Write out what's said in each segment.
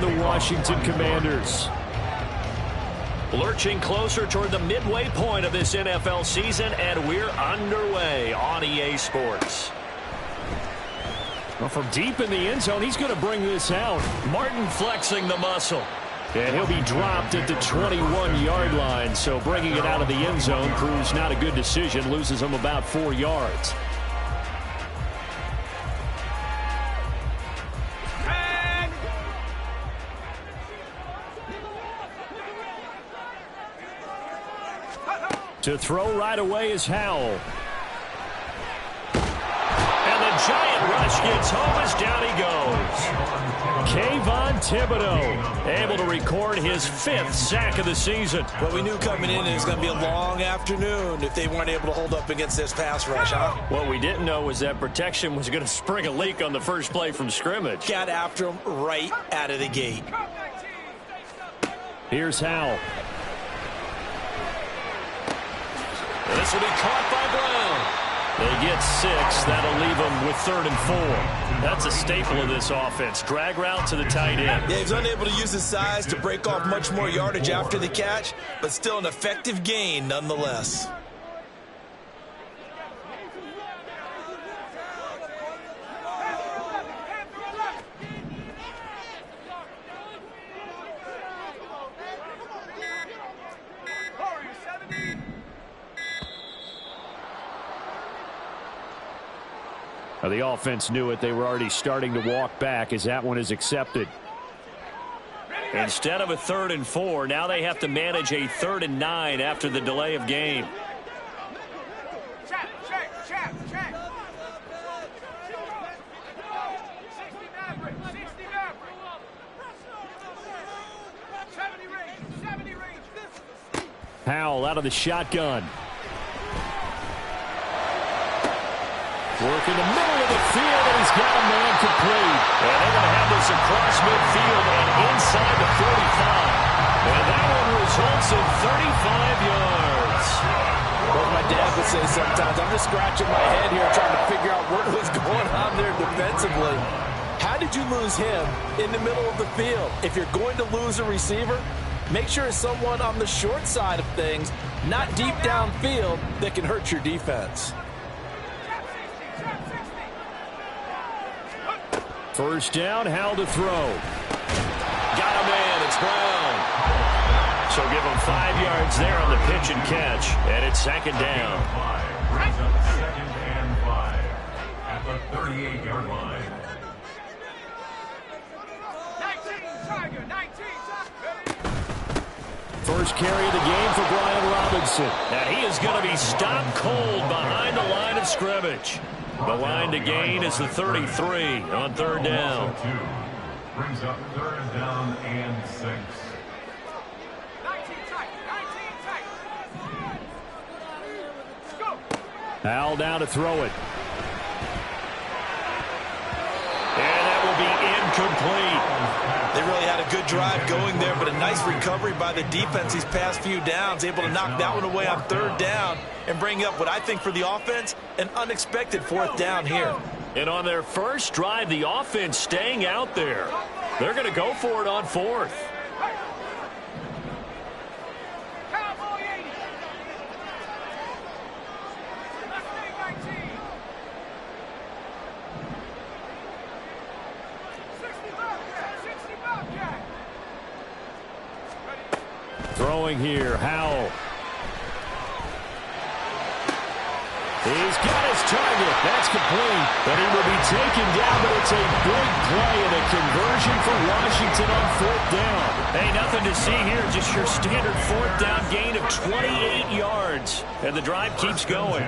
the Washington Commanders. Lurching closer toward the midway point of this NFL season, and we're underway on EA Sports. Well, from deep in the end zone, he's going to bring this out. Martin flexing the muscle. And he'll be dropped at the 21-yard line, so bringing it out of the end zone proves not a good decision, loses him about 4 yards. To throw right away is Howell. And the giant rush gets home as down he goes. Kayvon Thibodeaux able to record his 5th sack of the season. Well, we knew coming in it was going to be a long afternoon if they weren't able to hold up against this pass rush, huh? What we didn't know was that protection was going to spring a leak on the first play from scrimmage. Got after him right out of the gate. Here's Howell. This will be caught by Brown. They get 6. That'll leave them with 3rd and 4. That's a staple of this offense. Drag route to the tight end. Yeah, he's unable to use his size to break off much more yardage after the catch, but still an effective gain nonetheless. Now, the offense knew it. They were already starting to walk back as that one is accepted. Instead of a 3rd and 4, now they have to manage a 3rd and 9 after the delay of game. Howell out of the shotgun. Work in the middle of the field, and he's got a man complete. And they're going to have this across midfield and inside the 45. And that one results in 35 yards. Well, my dad would say sometimes, I'm just scratching my head here trying to figure out what was going on there defensively. How did you lose him in the middle of the field? If you're going to lose a receiver, make sure it's someone on the short side of things, not deep downfield, that can hurt your defense. First down, Howell to throw. Got a man, it's Brown. So give him 5 yards there on the pitch and catch, and it's 2nd down. Brings up 2nd and 5 at the 38-yard line. 19. First carry of the game for Brian Robinson. And he is going to be stopped cold behind the line of scrimmage. The line to gain is the 33 on 3rd down. Brings up 3rd down and 6. Howell down to throw it. And that will be incomplete. They really had a good drive going there, but a nice recovery by the defense these past few downs, able to knock that one away on 3rd down and bring up what I think for the offense, an unexpected 4th down here. And on their first drive, the offense staying out there. They're going to go for it on 4th. Throwing here, Howell. He's got his target. That's complete. But he will be taken down, but it's a big play and a conversion for Washington on 4th down. Hey, nothing to see here. Just your standard 4th down gain of 28 yards. And the drive keeps going.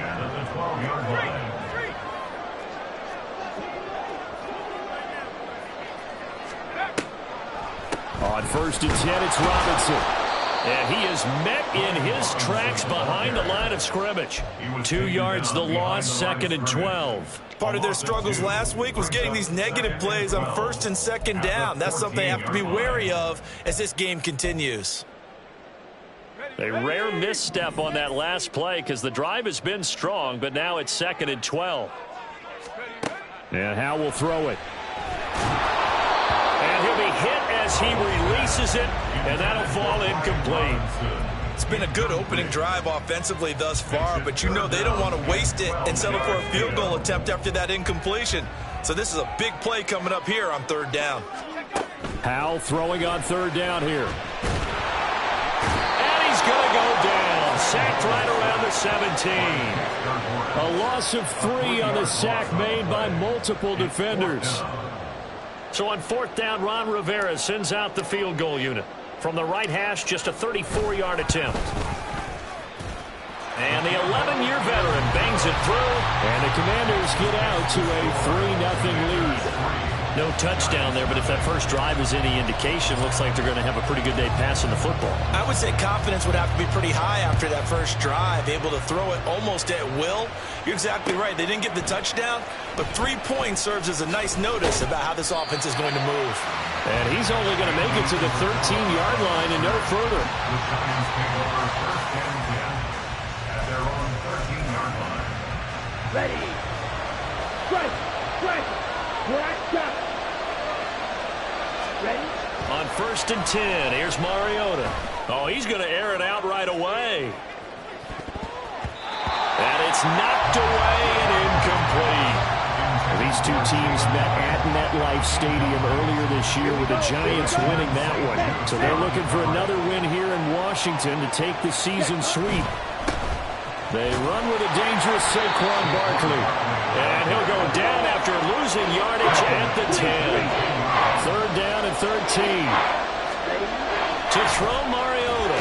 On 1st and 10, it's Robinson. And he is met in his tracks behind the line of scrimmage. 2 yards the loss, 2nd and 12. Part of their struggles last week was getting these negative plays on 1st and 2nd down. That's something they have to be wary of as this game continues. A rare misstep on that last play because the drive has been strong, but now it's 2nd and 12. And Howell will throw it. And he'll be hit as he releases it, and that'll fall incomplete. It's been a good opening drive offensively thus far, but you know they don't want to waste it and settle for a field goal attempt after that incompletion. So this is a big play coming up here on third down. Howell throwing on third down here. And he's going to go down. Sacked right around the 17. A loss of 3 on the sack made by multiple defenders. So on fourth down, Ron Rivera sends out the field goal unit. From the right hash, just a 34-yard attempt. And the 11-year veteran bangs it through. And the Commanders get out to a 3-0 lead. No touchdown there, but if that first drive is any indication, looks like they're going to have a pretty good day passing the football. I would say confidence would have to be pretty high after that first drive, able to throw it almost at will. You're exactly right. They didn't get the touchdown, but 3 points serves as a nice notice about how this offense is going to move. And he's only going to make it to the 13-yard line and no further. The Giants take over first and 10 at their own 13-yard line. Ready. Strike. Ready? On first and 10, here's Mariota. Oh, he's going to air it out right away. And it's knocked away and incomplete. These two teams met at MetLife Stadium earlier this year with the Giants winning that one. So they're looking for another win here in Washington to take the season sweep. They run with a dangerous Saquon Barkley. And he'll go down after losing yardage at the 10. Third down and 13. To throw Mariota.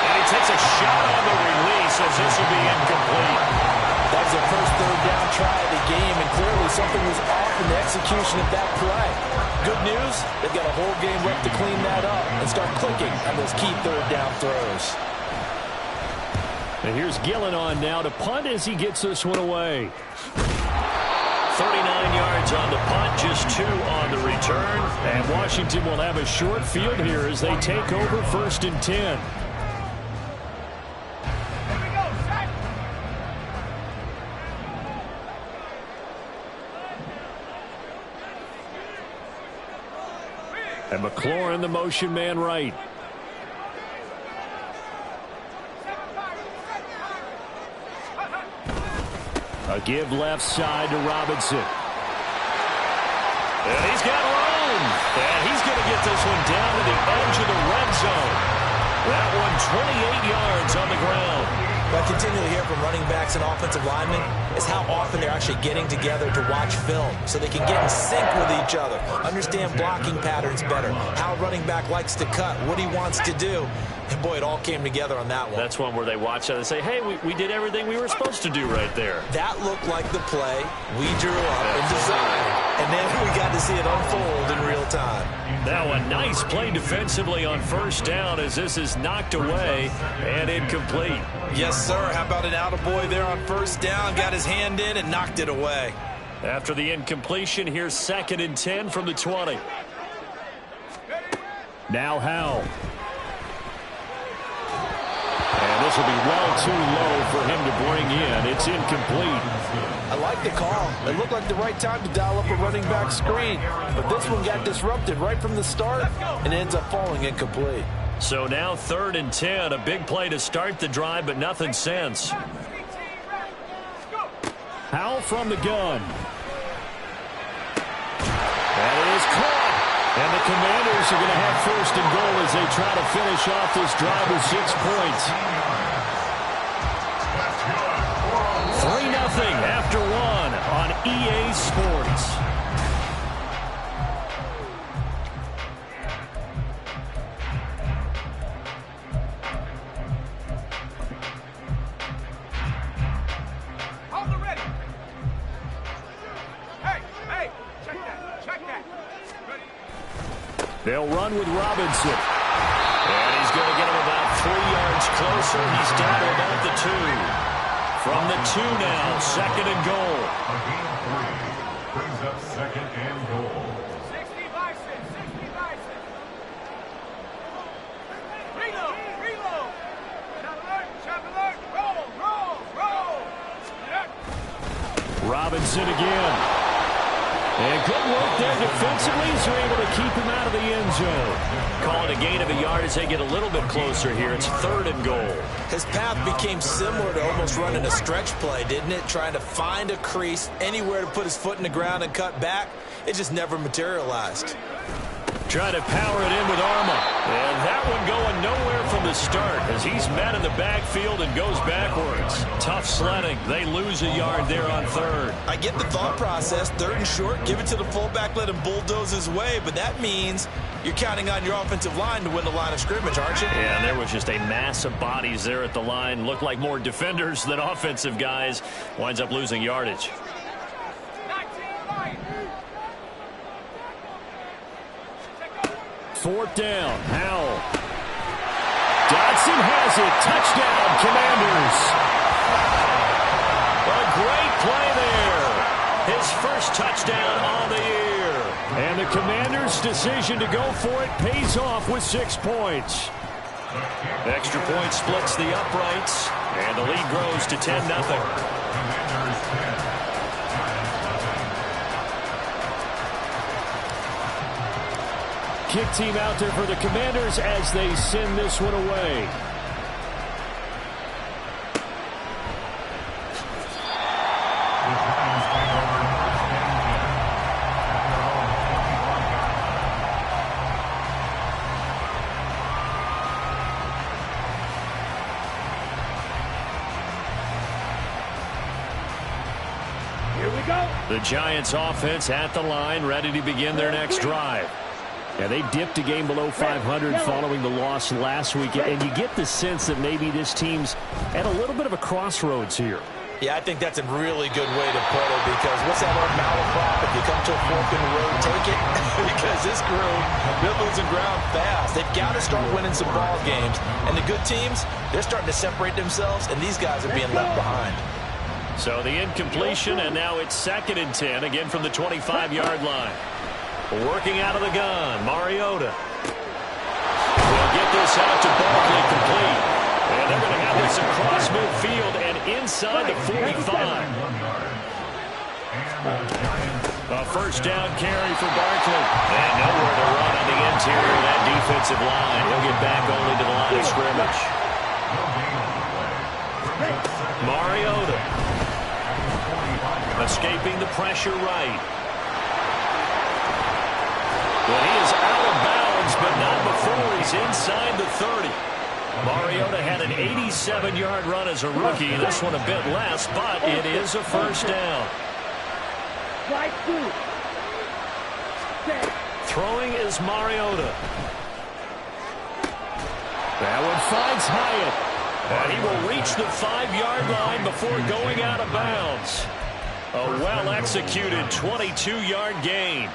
And he takes a shot on the release as this will be incomplete. That was their first third down try of the game, and clearly something was off in the execution of that play. Good news, they've got a whole game left to clean that up and start clicking on those key third down throws. And here's Gillen on now to punt as he gets this one away. 39 yards on the punt, just 2 on the return. And Washington will have a short field here as they take over first and 10. And McLaurin, the motion man right. A give left side to Robinson. And he's got room. And he's going to get this one down to the edge of the red zone. That one 28 yards on the ground. What I continually hear from running backs and offensive linemen is how often they're actually getting together to watch film so they can get in sync with each other, understand blocking patterns better, how a running back likes to cut, what he wants to do. And, boy, it all came together on that one. That's one where they watch it and say, hey, we did everything we were supposed to do right there. That looked like the play we drew up and designed. And then we got to see it unfold in real time. Now a nice play defensively on first down as this is knocked away and incomplete. Yes, sir. How about an attaboy there on first down? Got his hand in and knocked it away. After the incompletion, here's second and 10 from the 20. Now Howell. And this will be well too low for him to bring in. It's incomplete. I like the call. It looked like the right time to dial up a running back screen. But this one got disrupted right from the start and ends up falling incomplete. So now third and 10. A big play to start the drive, but nothing since. Howell from the gun. That is caught. And the Commanders are going to have first and goal as they try to finish off this drive with 6 points. 3-0 after 1 on EA Sports. They'll run with Robinson. And he's going to get him about 3 yards closer. He's down to about the 2. From the 2 now, second and goal. A gain of 3 brings up second and goal. 60 Bison, 60 Bison. Reload. Shot alert, roll. Robinson again. And good work there defensively as they're able to keep him out of the end zone. Calling a gain of a yard as they get a little bit closer here. It's 3rd and goal. His path became similar to almost running a stretch play, didn't it? Trying to find a crease, anywhere to put his foot in the ground and cut back. It just never materialized. Trying to power it in with Arma. And that one going nowhere from the start as he's met in the backfield and goes backwards. Tough sledding. They lose a yard there on 3rd. I get the thought process. 3rd and short, give it to the fullback, let him bulldoze his way. But that means you're counting on your offensive line to win the line of scrimmage, aren't you? Yeah, and there was just a mass of bodies there at the line. Looked like more defenders than offensive guys. Winds up losing yardage. 4th down. Howell. Dodson has it. Touchdown, Commanders. A great play there. His first touchdown on the year. And the Commanders' decision to go for it pays off with 6 points. Extra point splits the uprights, and the lead grows to 10-0. Commanders 10. Kick team out there for the Commanders as they send this one away. Here we go. The Giants offense at the line, ready to begin their next drive. Yeah, they dipped a game below 500 following the loss last week, and you get the sense that maybe this team's at a little bit of a crossroads here. Yeah, I think that's a really good way to put it, because what's that old malaprop? If you come to a fork in the road, take it. Because this group, they're losing ground fast. They've got to start winning some ball games. And the good teams, they're starting to separate themselves, and these guys are being left behind. So the incompletion, and now it's 2nd and 10, again from the 25-yard line. Working out of the gun, Mariota. Will get this out to Barkley complete. And they're going to have this across midfield and inside the 45. A 1st down carry for Barkley. And nowhere to run on the interior of that defensive line. He'll get back only to the line of scrimmage. Mariota. Escaping the pressure right. Well, he is out of bounds, but not before he's inside the 30. Mariota had an 87-yard run as a rookie. This one a bit less, but it is a 1st down. Throwing is Mariota. That one finds Hyatt. And he will reach the 5-yard line before going out of bounds. A well-executed 22-yard gain.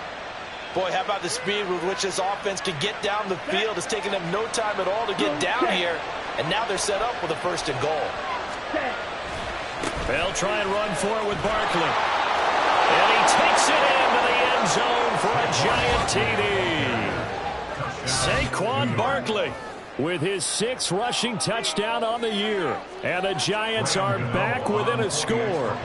Boy, how about the speed with which this offense can get down the field? It's taken them no time at all to get down here. And now they're set up with a 1st and goal. They'll try and run for it with Barkley. And he takes it into the end zone for a giant TD. Saquon Barkley with his 6th rushing touchdown on the year. And the Giants are back within a score.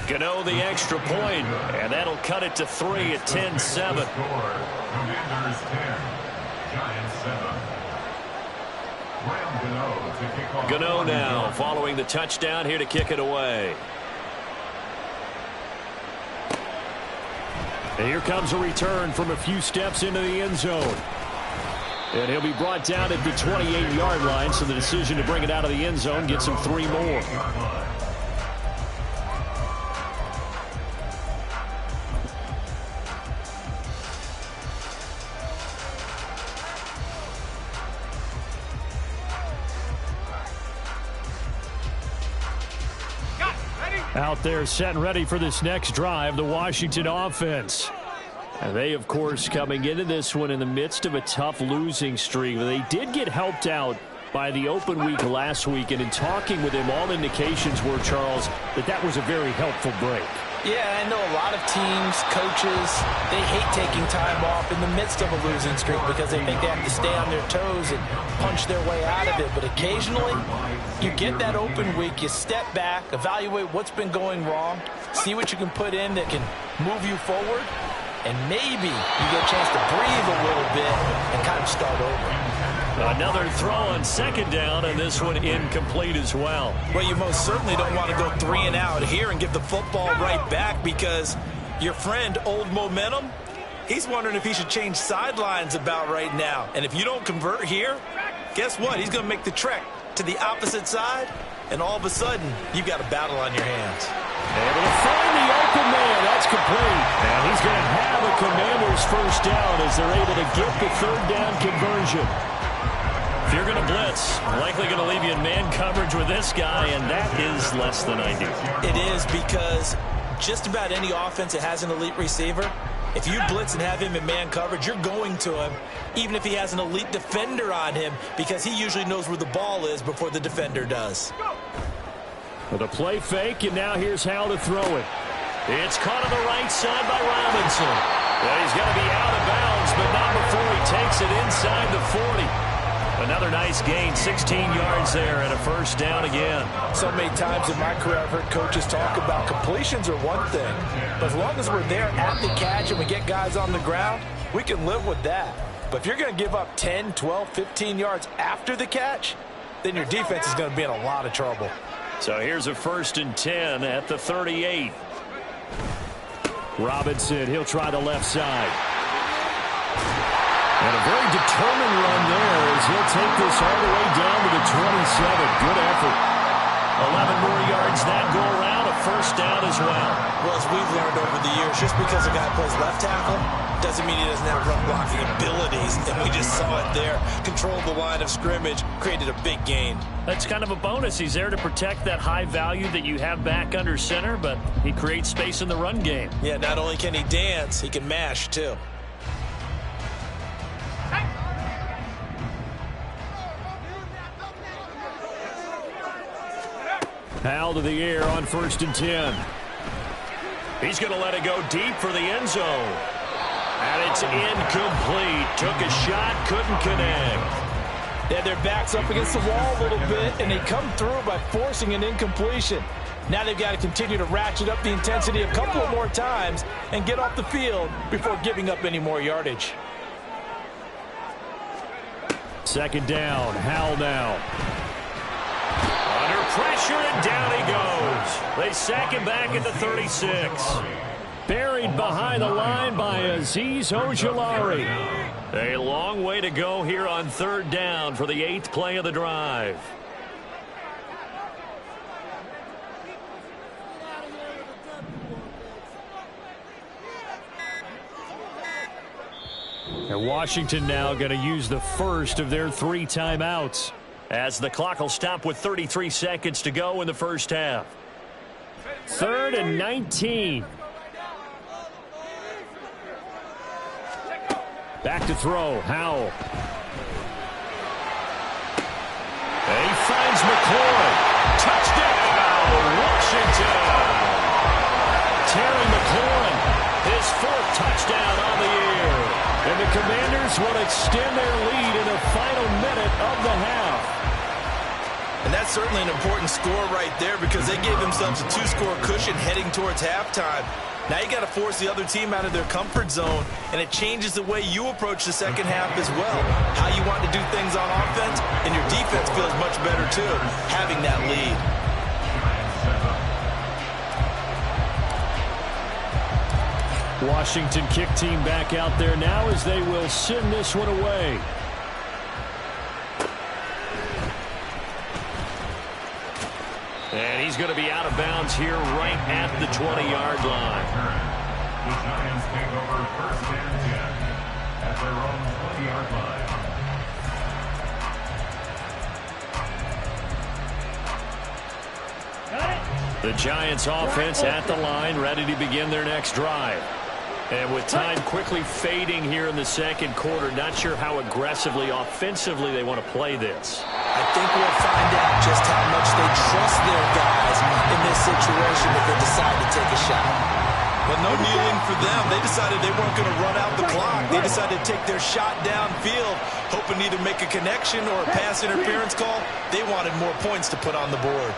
Gano the extra point, and that'll cut it to 3 at 10-7. Commanders 10, Giants 7. Graham Gano to kick off. Gano now following the touchdown here to kick it away. And here comes a return from a few steps into the end zone. And he'll be brought down at the 28-yard line, so the decision to bring it out of the end zone gets him 3 more. Out there set and ready for this next drive, the Washington offense. And they, of course, coming into this one in the midst of a tough losing streak. They did get helped out by the open week last week, and in talking with him, all indications were, Charles, that was a very helpful break. Yeah, I know a lot of teams, coaches, they hate taking time off in the midst of a losing streak because they think they have to stay on their toes and punch their way out of it. But occasionally, you get that open week, you step back, evaluate what's been going wrong, see what you can put in that can move you forward, and maybe you get a chance to breathe a little bit and kind of start over. Another throw on second down, and this one incomplete as well. Well, you most certainly don't want to go 3 and out here and give the football right back because your friend, Old Momentum, he's wondering if he should change sidelines about right now. And if you don't convert here, guess what? He's going to make the trek to the opposite side, and all of a sudden, you've got a battle on your hands. Able to find the open man. That's complete. And he's going to have a Commanders first down as they're able to get the third down conversion. If you're going to blitz, likely going to leave you in man coverage with this guy, and that is less than ideal. It is because just about any offense that has an elite receiver, if you blitz and have him in man coverage, you're going to him, even if he has an elite defender on him, because he usually knows where the ball is before the defender does. With a play fake, and now here's how to throw it. It's caught on the right side by Robinson. Well, he's going to be out of bounds, but not before he takes it inside the 40. Another nice gain, 16 yards there, and a first down again. So many times in my career I've heard coaches talk about completions are one thing, but as long as we're there at the catch and we get guys on the ground, we can live with that. But if you're going to give up 10, 12, 15 yards after the catch, then your defense is going to be in a lot of trouble. So here's a 1st and 10 at the 38. Robinson, he'll try the left side. And a very determined run there as he'll take this all the way down to the 27. Good effort. 11 more yards that go around, a first down as well. Well, as we've learned over the years, just because a guy plays left tackle doesn't mean he doesn't have run blocking abilities, and we just saw it there. Controlled the line of scrimmage, created a big gain. That's kind of a bonus. He's there to protect that high value that you have back under center, but he creates space in the run game. Yeah, not only can he dance, he can mash, too. Powell to the air on 1st and 10. He's going to let it go deep for the end zone. And it's incomplete. Took a shot, couldn't connect. Yeah, their back's up against the wall a little bit, and they come through by forcing an incompletion. Now they've got to continue to ratchet up the intensity a couple of more times and get off the field before giving up any more yardage. 2nd down, Howell now. Under pressure, and down he goes. They sack him back at the 36. Buried behind the line by Azeez Ojulari. A long way to go here on 3rd down for the 8th play of the drive. And Washington now going to use the first of their 3 timeouts. As the clock will stop with 33 seconds to go in the first half. 3rd and 19. Back to throw, Howell. And he finds McLaurin. Touchdown, Washington. Terry McLaurin, his 4th touchdown on the year. And the Commanders will extend their lead in the final minute of the half. And that's certainly an important score right there because they gave themselves a 2-score cushion heading towards halftime. Now you got to force the other team out of their comfort zone, and it changes the way you approach the second half as well. How you want to do things on offense, and your defense feels much better too, having that lead. Washington kick team back out there now as they will send this one away. And he's going to be out of bounds here right at the 20-yard line. The Giants take over 1st and 10 at their own 20-yard line. The Giants offense at the line, ready to begin their next drive. And with time quickly fading here in the second quarter, not sure how aggressively, offensively they want to play this. I think we'll find out just how much they trust their guys in this situation if they decide to take a shot. But no kneeling for them. They decided they weren't going to run out the clock. They decided to take their shot downfield, hoping to either make a connection or a pass interference call. They wanted more points to put on the board.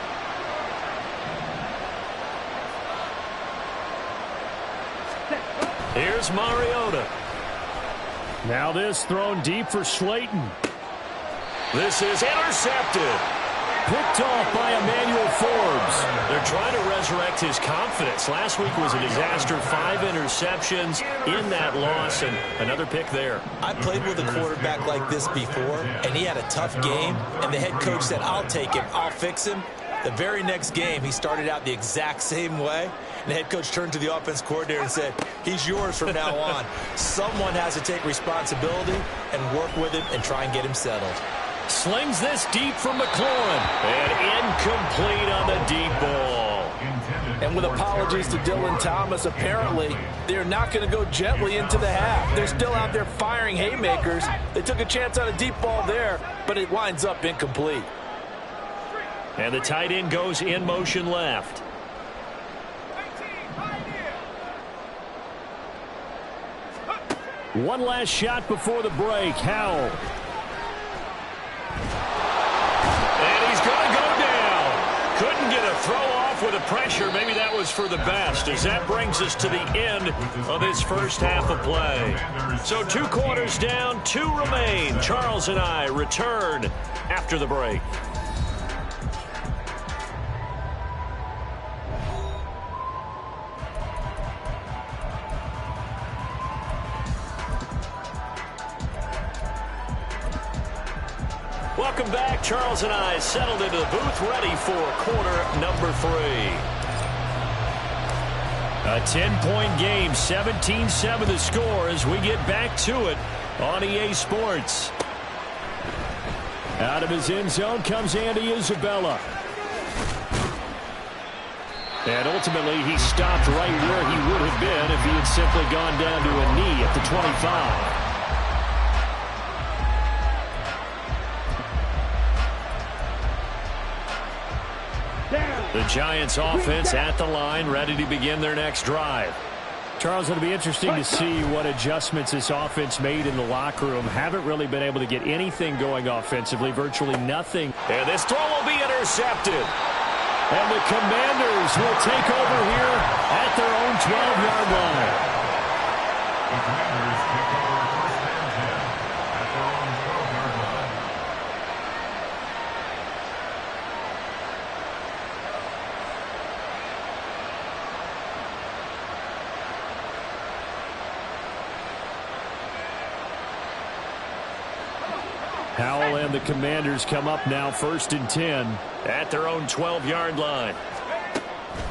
Here's Mariota. Now this thrown deep for Slayton. This is intercepted. Picked off by Emmanuel Forbes. They're trying to resurrect his confidence. Last week was a disaster. 5 interceptions in that loss, and another pick there. I played with a quarterback like this before, and he had a tough game, and the head coach said, I'll take him, I'll fix him. The very next game, he started out the exact same way, and the head coach turned to the offense coordinator and said, he's yours from now on. Someone has to take responsibility and work with him and try and get him settled. Slings this deep from McLaurin. And incomplete on the deep ball. And with apologies to Dylan Thomas, apparently they're not going to go gently into the half. They're still out there firing haymakers. They took a chance on a deep ball there, but it winds up incomplete. And the tight end goes in motion left. One last shot before the break. Howell. And he's going to go down. Couldn't get a throw off with the pressure. Maybe that was for the best, as that brings us to the end of this first half of play. So 2 quarters down, 2 remain. Charles and I return after the break. Welcome back. Charles and I settled into the booth, ready for quarter number 3. A 10-point game, 17-7 the score as we get back to it on EA Sports. Out of his end zone comes Andy Isabella. And ultimately, he stopped right where he would have been if he had simply gone down to a knee at the 25. The Giants offense at the line, ready to begin their next drive. Charles, it'll be interesting to see what adjustments this offense made in the locker room. Haven't really been able to get anything going offensively, virtually nothing. And this throw will be intercepted. And the Commanders will take over here at their own 12-yard line. The Commanders take over first and 10 at their own 12-yard line. Howell and the Commanders come up now first and 10. At their own 12-yard line.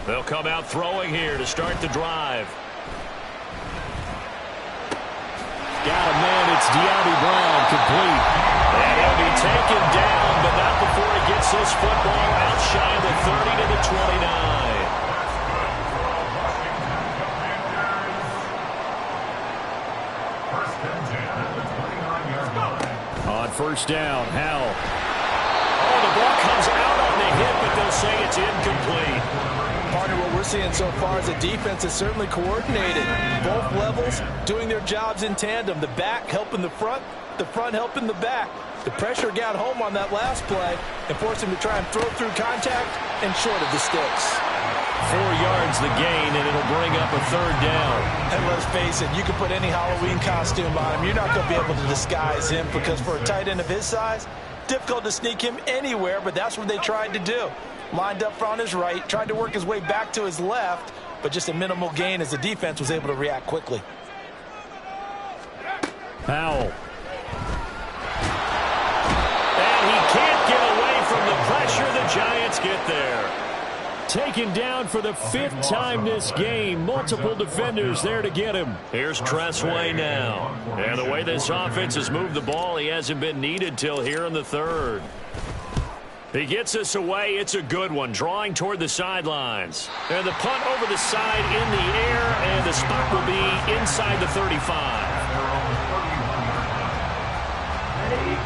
They'll come out throwing here to start the drive. Got a man, it's De'Ami Brown, complete. And he'll be taken down, but not before he gets this football out shy of the 30 to the 29. First and 10 at the 29-yard line. On first down, Howell. Oh, the ball comes out on the hit, but they'll say it's incomplete. Partner, what we're seeing so far is the defense is certainly coordinated. Both levels doing their jobs in tandem. The back helping the front helping the back. The pressure got home on that last play and forced him to try and throw through contact and short of the sticks. 4 yards the gain, and it'll bring up a third down. And let's face it, you can put any Halloween costume on him. You're not going to be able to disguise him because for a tight end of his size, difficult to sneak him anywhere, but that's what they tried to do. Lined up on his right, tried to work his way back to his left, but just a minimal gain as the defense was able to react quickly. Howell. And he can't get away from the pressure. The Giants get there. Taken down for the 5th time this game. Multiple defenders there to get him. Here's Tressway now. And the way this offense has moved the ball, he hasn't been needed till here in the 3rd. He gets us away. It's a good one, drawing toward the sidelines. And the punt over the side in the air, and the spot will be inside the 35.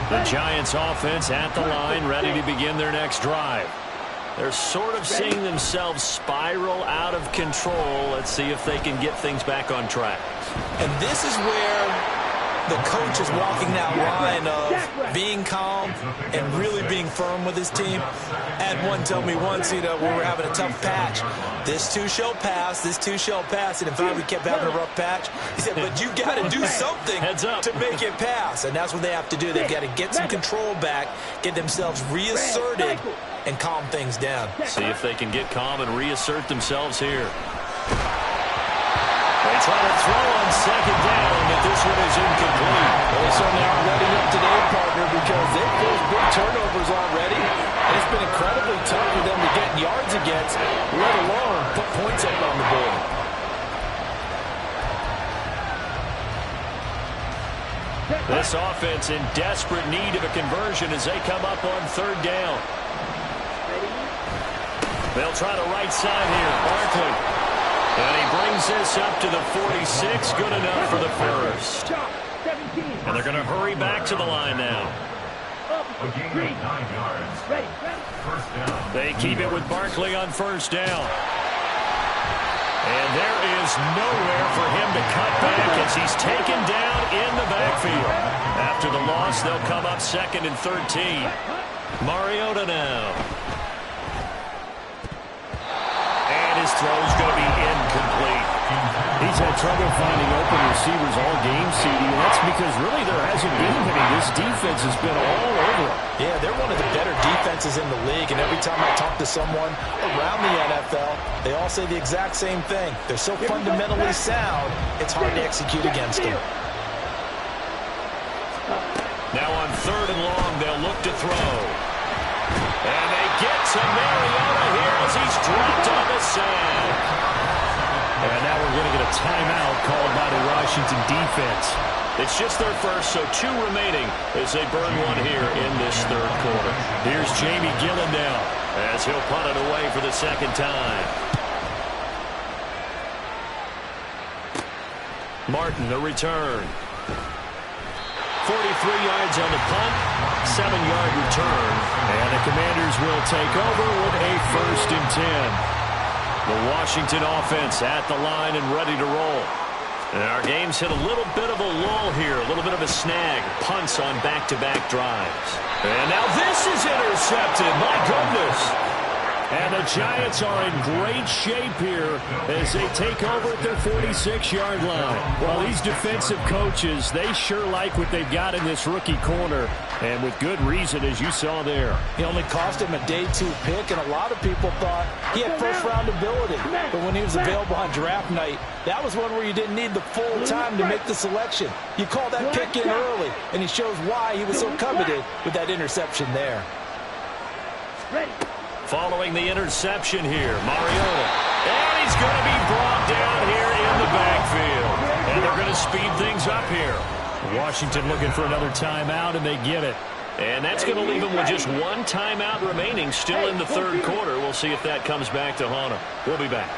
The Giants offense at the line, ready to begin their next drive. They're sort of seeing themselves spiral out of control. Let's see if they can get things back on track. And this is where the coach is walking that line of being calm and really being firm with his team. I had one tell me once, when we were having a tough patch, this too shall pass, this too shall pass. And in fact, we kept having a rough patch. He said, but you got to do something to make it pass. And that's what they have to do. They've got to get some control back, get themselves reasserted, and calm things down. See if they can get calm and reassert themselves here. They try to throw on second down, but this one is incomplete. Well, they certainly aren't letting up today, partner, because they've forced big turnovers already. And it's been incredibly tough for them to get yards against, let alone put points up on the board. This offense in desperate need of a conversion as they come up on third down. They'll try the right side here. Barkley. And he brings this up to the 46. Good enough for the first. And they're going to hurry back to the line now. A gain of 9 yards. First down. They keep it with Barkley on first down. And there is nowhere for him to cut back as he's taken down in the backfield. After the loss, they'll come up 2nd and 13. Mariota now. And his throw's going to be incomplete. He's had trouble finding open receivers all game, CD, and that's because really there hasn't been any. This defense has been all over him. Yeah, they're one of the better defenses in the league, and every time I talk to someone around the NFL, they all say the exact same thing. They're so fundamentally sound, it's hard to execute against them. Now on third and long, they'll look to throw. And they get to Mariota here as he's dropped on the sack. And now we're going to get a timeout called by the Washington defense. It's just their first, so 2 remaining as they burn one here in this third quarter. Here's Jamie Gillen now as he'll punt it away for the second time. Martin, the return. 43 yards on the punt, 7-yard return. And the Commanders will take over with a 1st and 10. The Washington offense at the line and ready to roll. And our game's hit a little bit of a lull here, a little bit of a snag. Punts on back-to-back drives. And now this is intercepted. My goodness. And the Giants are in great shape here as they take over at their 46-yard line. Well, these defensive coaches, they sure like what they've got in this rookie corner, and with good reason, as you saw there. He only cost him a day 2 pick, and a lot of people thought he had first-round ability. But when he was available on draft night, that was one where you didn't need the full time to make the selection. You call that pick in early, and he shows why he was so coveted with that interception there. Following the interception here, Mariota. And he's going to be brought down here in the backfield. And they're going to speed things up here. Washington looking for another timeout, and they get it. And that's going to leave them with just 1 timeout remaining still in the third quarter. We'll see if that comes back to haunt them. We'll be back.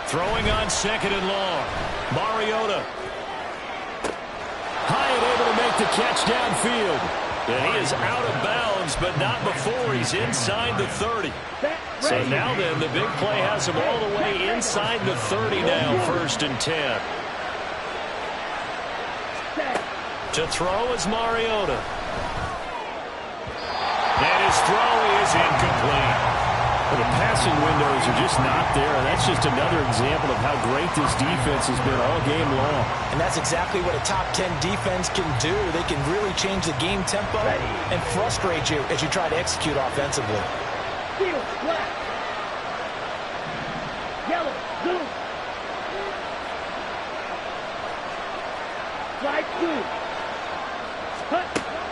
Throwing on 2nd and long. Mariota. Hyatt able to make the catch downfield. And he is out of bounds, but not before he's inside the 30. So now then, the big play has him all the way inside the 30 now, 1st and 10. To throw is Mariota. And his throw is incomplete. Well, the passing windows are just not there, and that's just another example of how great this defense has been all game long. And that's exactly what a top 10 defense can do. They can really change the game tempo and frustrate you as you try to execute offensively. Yellow, blue. Slide 2.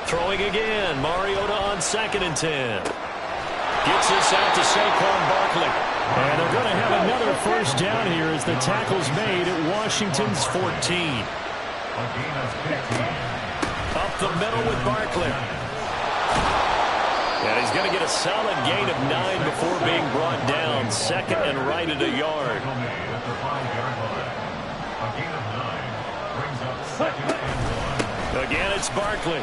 Throwing again. Mariota on 2nd and 10. Gets this out to Saquon Barkley. And they're going to have another first down here as the tackle's made at Washington's 14. A gain of 15. Up the middle with Barkley. And he's going to get a solid gain of 9 before being brought down. Second and right at a yard. Again, it's Barkley.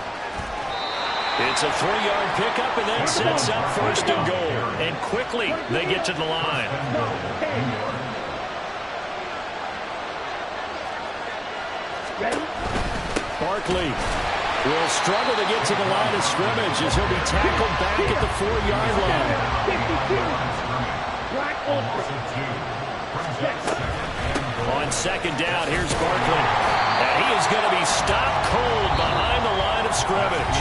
It's a 3-yard pickup and then sets up first and goal. And quickly they get to the line. Barkley will struggle to get to the line of scrimmage as he'll be tackled back at the 4-yard line. On second down, here's Barkley. And he is going to be stopped cold behind the line of scrimmage.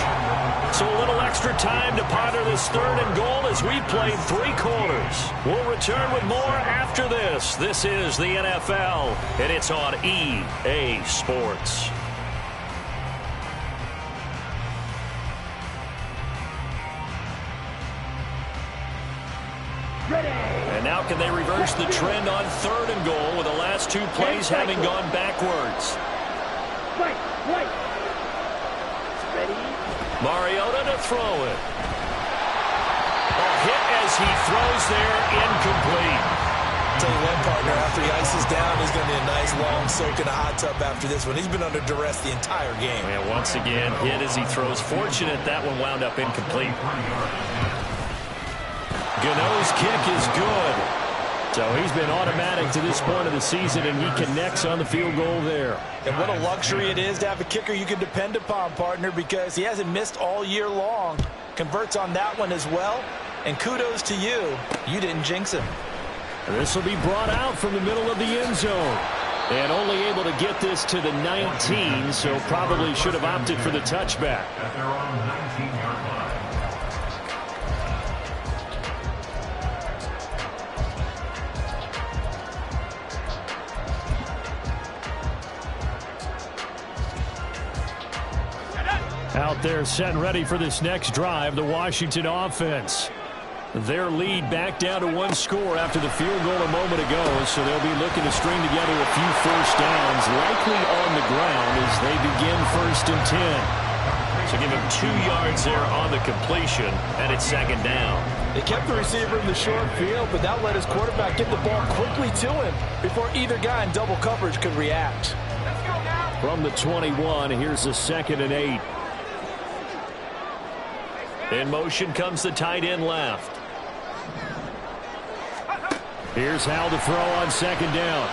So a little extra time to ponder this third and goal as we played 3 quarters. We'll return with more after this. This is the NFL, and it's on EA Sports. And now can they reverse the trend on third and goal with the last 2 plays having gone backwards? Mariota to throw it. A hit as he throws there, incomplete. Tell you what, partner, after he ices down, he's going to be a nice long soak in a hot tub after this one. He's been under duress the entire game. And once again, hit as he throws. Fortunate that one wound up incomplete. Gano's kick is good. So he's been automatic to this point of the season, and he connects on the field goal there. And what a luxury it is to have a kicker you can depend upon, partner, because he hasn't missed all year long. Converts on that one as well. And kudos to you. You didn't jinx him. This will be brought out from the middle of the end zone. And only able to get this to the 19, so probably should have opted for the touchback. At their own 19-yard line. Out there set and ready for this next drive, the Washington offense. Their lead back down to 1 score after the field goal a moment ago, so they'll be looking to string together a few first downs, likely on the ground as they begin 1st and 10. So give him 2 yards there on the completion, and it's 2nd down. They kept the receiver in the short field, but that let his quarterback get the ball quickly to him before either guy in double coverage could react. From the 21, here's the 2nd and 8. In motion comes the tight end left. Here's Howell to throw on 2nd down.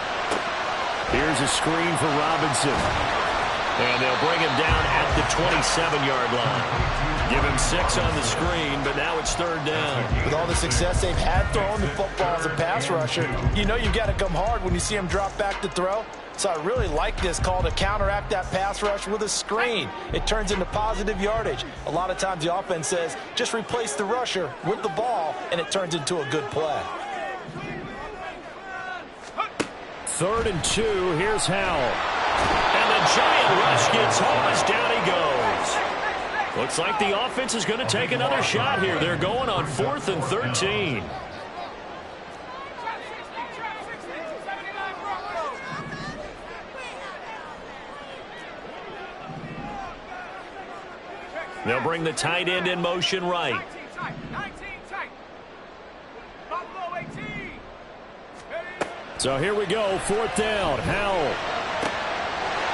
Here's a screen for Robinson. And they'll bring him down at the 27-yard line. Give him 6 on the screen, but now it's 3rd down. With all the success they've had throwing the football as a pass rusher, you know you've got to come hard when you see him drop back to throw. So I really like this call to counteract that pass rush with a screen. It turns into positive yardage. A lot of times the offense says, just replace the rusher with the ball, and it turns into a good play. 3rd and 2, here's Howell. And the giant rush gets home as down he goes. Looks like the offense is going to take another shot here. They're going on 4th and 13. They'll bring the tight end in motion right. So here we go, 4th down. Howell.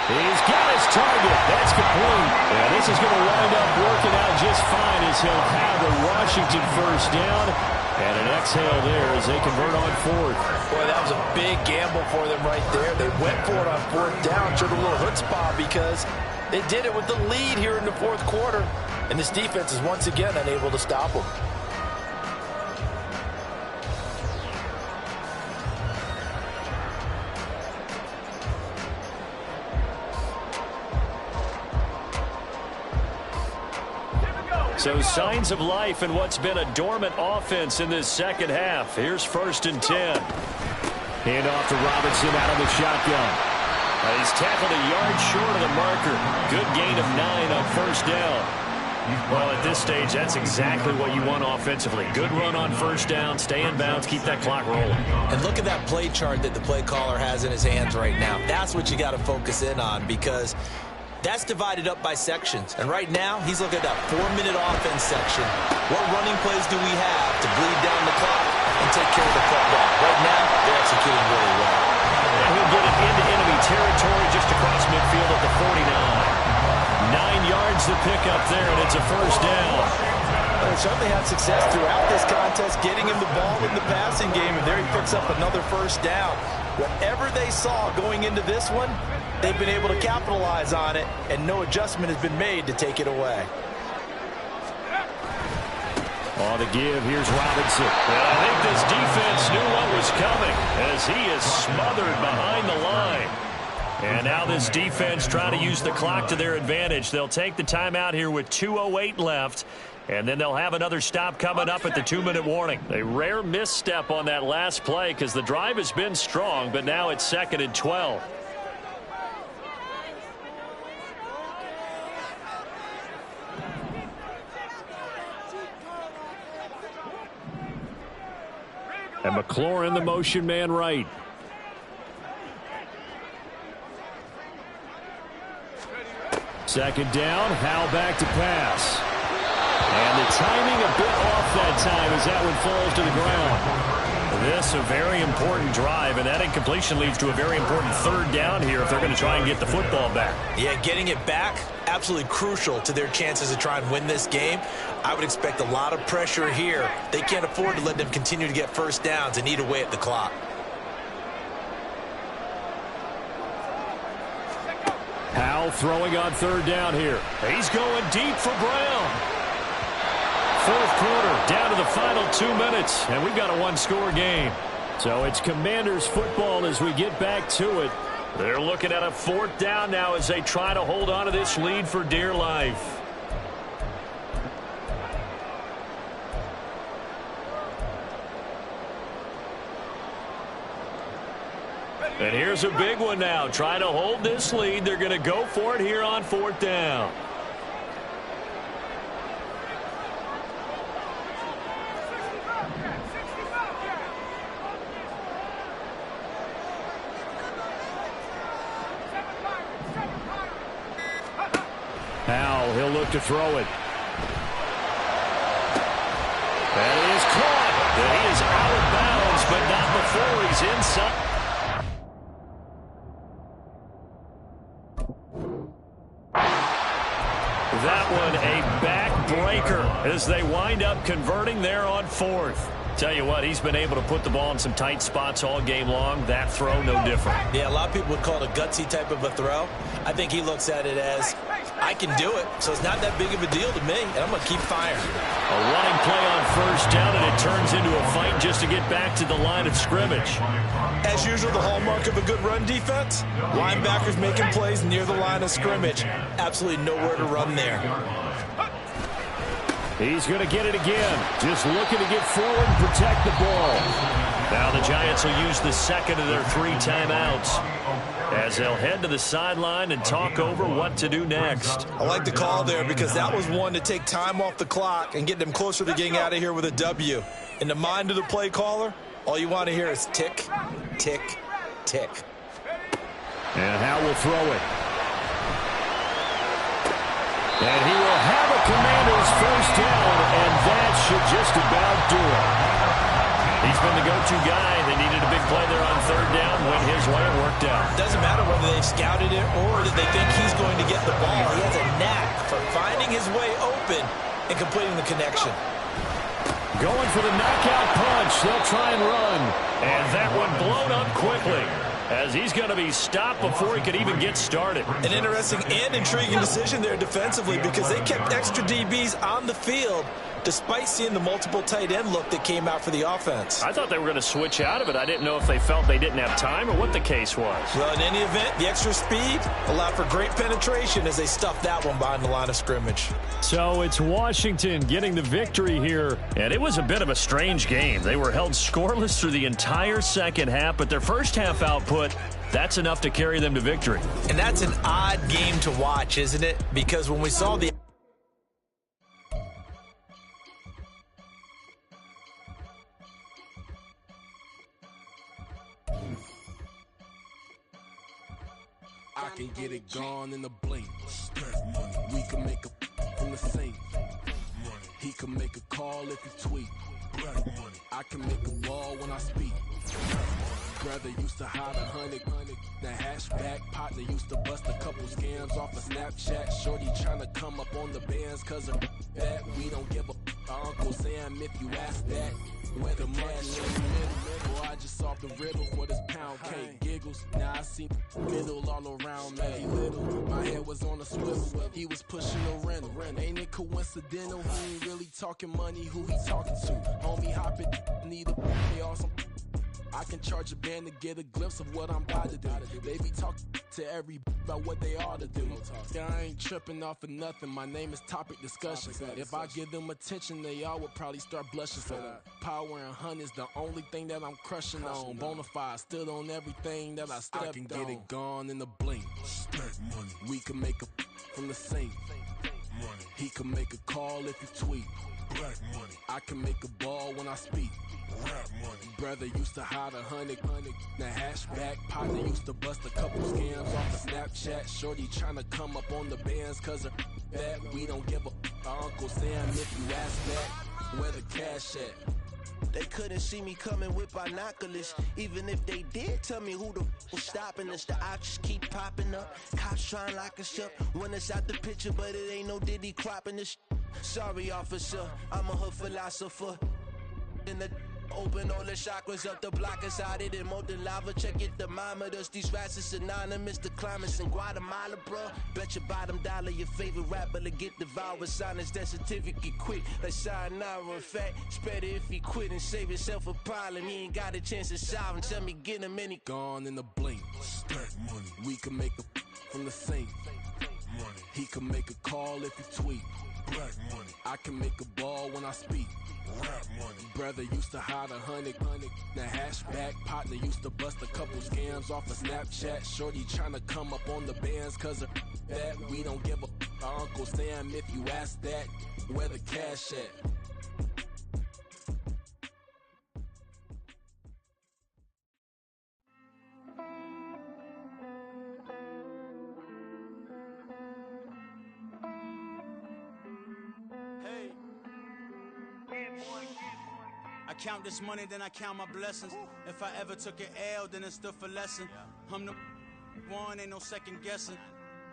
He's got his target. That's complete. And this is going to wind up working out just fine as he'll have a Washington 1st down. And an exhale there as they convert on 4th. Boy, that was a big gamble for them right there. They went for it on 4th down, showed a little chutzpah because they did it with the lead here in the 4th quarter. And this defense is once again unable to stop them. So signs of life in what's been a dormant offense in this 2nd half. Here's 1st and 10. Hand off to Robinson out of the shotgun. He's tackled a yard short of the marker. Good gain of 9 on 1st down. Well, at this stage, that's exactly what you want offensively. Good run on 1st down, stay in bounds, keep that clock rolling. And look at that play chart that the play caller has in his hands right now. That's what you got to focus in on because That's divided up by sections. And right now, he's looking at that 4-minute offense section. What running plays do we have to bleed down the clock and take care of the football? Right now, they're executing really well. And he'll get it into enemy territory just across midfield at the 49. 9 yards to pick up there, and it's a first down. They certainly had success throughout this contest, getting him the ball in the passing game, and there he picks up another first down. Whatever they saw going into this one, they've been able to capitalize on it, and no adjustment has been made to take it away. On the give, here's Robinson. And I think this defense knew what was coming as he is smothered behind the line. And now this defense trying to use the clock to their advantage. They'll take the timeout here with 2:08 left. And then they'll have another stop coming up at the 2-minute warning. A rare misstep on that last play because the drive has been strong, but now it's 2nd and 12. And McLaurin, the motion man right. Second down, Howell back to pass. And the timing a bit off that time as that one falls to the ground. This a very important drive, and that incompletion leads to a very important third down here if they're going to try and get the football back. Yeah, getting it back, absolutely crucial to their chances to try and win this game. I would expect a lot of pressure here. They can't afford to let them continue to get first downs and eat away at the clock. Howell throwing on third down here. He's going deep for Brown. Fourth quarter, down to the final 2 minutes, and we've got a one-score game. So it's Commanders football as we get back to it. They're looking at a fourth down now as they try to hold on to this lead for dear life. And here's a big one now. Trying to hold this lead. They're going to go for it here on fourth down. Howell, he'll look to throw it. That is caught. He is out of bounds, but not before he's inside. That one a backbreaker as they wind up converting there on fourth. Tell you what, he's been able to put the ball in some tight spots all game long. That throw, no different. Yeah, a lot of people would call it a gutsy type of a throw. I think he looks at it as, I can do it, so it's not that big of a deal to me, and I'm going to keep firing. A running play on first down, and it turns into a fight just to get back to the line of scrimmage. As usual, the hallmark of a good run defense, linebackers making plays near the line of scrimmage. Absolutely nowhere to run there. He's going to get it again. Just looking to get forward and protect the ball. Now the Giants will use the second of their 3 timeouts as they'll head to the sideline and talk over what to do next. I like the call there because that was one to take time off the clock and get them closer to getting out of here with a W. In the mind of the play caller, all you want to hear is tick, tick, tick. And Howell will throw it. And he will have a Commanders first down, and that should just about do it. He's been the go-to guy. They needed a big play there on third down. Went his way, it worked out. Doesn't matter whether they've scouted it or that they think he's going to get the ball. He has a knack for finding his way open and completing the connection. Going for the knockout punch. They'll try and run. And that one blown up quickly as he's going to be stopped before he could even get started. An interesting and intriguing decision there defensively because they kept extra DBs on the field despite seeing the multiple tight end look that came out for the offense. I thought they were going to switch out of it. I didn't know if they felt they didn't have time or what the case was. Well, in any event, the extra speed allowed for great penetration as they stuffed that one behind the line of scrimmage. So it's Washington getting the victory here. And it was a bit of a strange game. They were held scoreless through the entire second half, but their first half output, that's enough to carry them to victory. And that's an odd game to watch, isn't it? Because when we saw the I can get it gone in a blink. We can make a from the sink. He can make a call if he tweet. I can make a wall when I speak. Brother used to hide 100. The hashback partner used to bust a couple scams off of Snapchat. Shorty tryna come up on the bands cause of that. We don't give a Uncle Sam if you ask that. Where the cash in the middle. Boy, I just solved the riddle for this pound cake. Giggles, now I see middle all around me. Little, my head was on a swivel. He was pushing a rental. Ain't it coincidental? He ain't really talking money. Who he talking to? Homie hopping, need a they awesome. I can charge a band to get a glimpse of what I'm about to do. They be talking to every about what they ought to do. Yeah, I ain't tripping off of nothing. My name is Topic Discussion. If I give them attention, they all would probably start blushing. So power and hunt is the only thing that I'm crushing on. Bonafide, stood on everything that I stepped on. I can get it gone in a blink. We can make a from the sink. He can make a call if he tweet. I can make a ball when I speak. Brother used to hide 100. The hashback partner used to bust a couple scams off of Snapchat. Shorty tryna come up on the bands cause of that. We don't give a Uncle Sam if you ask that. Where the cash at? They couldn't see me coming with binoculars. Even if they did, tell me who the was stopping us. The options keep popping up. Cops trying to lock us up. When it's out the picture, but it ain't no Diddy cropping this. Sorry, officer, I'm a hood philosopher. In the open all the chakras up, the block is out it and molten lava. Check it, thermometers. These rats is synonymous to climates in Guatemala, bruh. Bet your bottom dollar your favorite rapper to get devoured. Sign his death certificate quick. Like sayonara. In fact, it's better if he quit and save himself a problem. He ain't got a chance to solve and tell me get him any. Gone in a blink. We can make a from the sink. He can make a call if he tweet. I can make a ball when I speak. Brother used to hide 100. The hashback partner used to bust a couple scams off of Snapchat. Shorty tryna come up on the bands cause of that. We don't give a Uncle Sam if you ask that. Where the cash at? I count this money, then I count my blessings. If I ever took an L, then it stood for lesson. I'm the one, ain't no second guessing.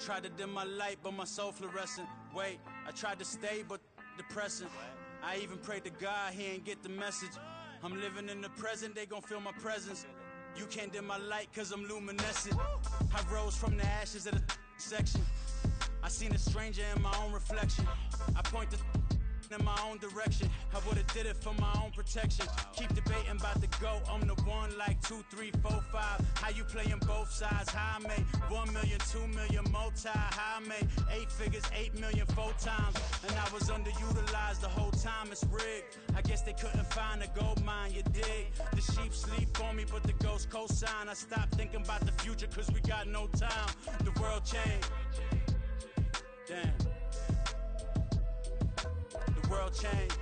Tried to dim my light, but my soul fluorescent. Wait, I tried to stay, but depressing. I even prayed to God, he ain't get the message. I'm living in the present, they gon' feel my presence. You can't dim my light, cause I'm luminescent. I rose from the ashes of the section. I seen a stranger in my own reflection. I point the in my own direction. I would've did it for my own protection. Keep debating about the GOAT. I'm the one like 2, 3, 4, 5. How you playing both sides? How I made 1 million, 2 million, multi. How I made 8 figures, 8 million, 4 times. And I was underutilized the whole time. It's rigged. I guess they couldn't find a gold mine, you dig? The sheep sleep on me, but the ghost cosign. I stopped thinking about the future, cause we got no time. The world changed. Damn. The world changed.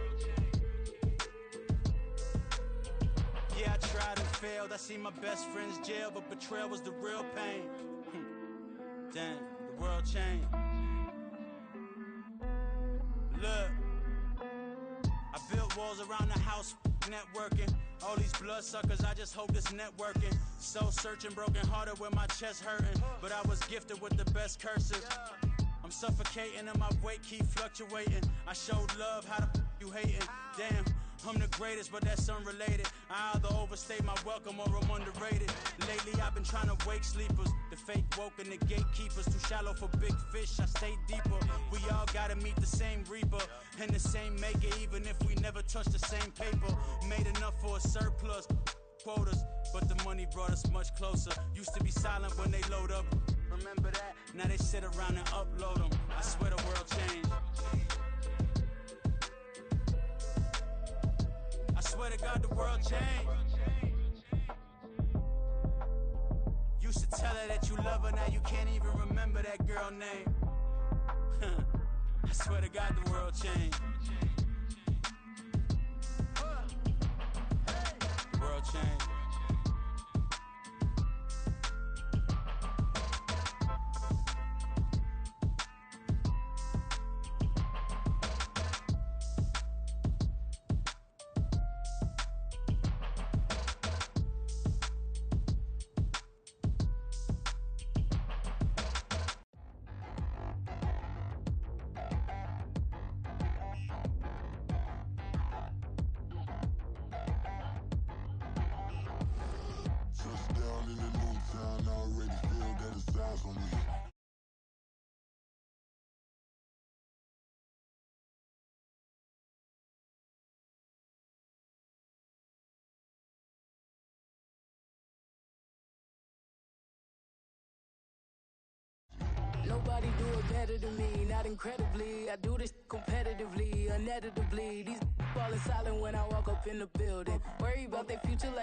Yeah, I tried and failed. I seen my best friends jail, but betrayal was the real pain. Damn, the world changed. Look, I built walls around the house, networking. All these bloodsuckers, I just hope this networking. Soul searching, broken hearted with my chest hurting. But I was gifted with the best curses. I'm suffocating and my weight keep fluctuating. I showed love, how the you hating? Damn, I'm the greatest, but that's unrelated. I either overstay my welcome or I'm underrated. Lately I've been trying to wake sleepers. The fake woke and the gatekeepers. Too shallow for big fish, I stay deeper. We all gotta meet the same reaper and the same maker, even if we never touch the same paper. Made enough for a surplus quotas, but the money brought us much closer. Used to be silent when they load up. Remember that? Now they sit around and upload them. I swear the world changed. I swear to God the world changed. Used to tell her that you love her, now you can't even remember that girl name. I swear to God the world changed. The world changed. Nobody do it better than me, not incredibly. I do this competitively, uneditably. These falling silent when I walk up in the building. Worry about their future like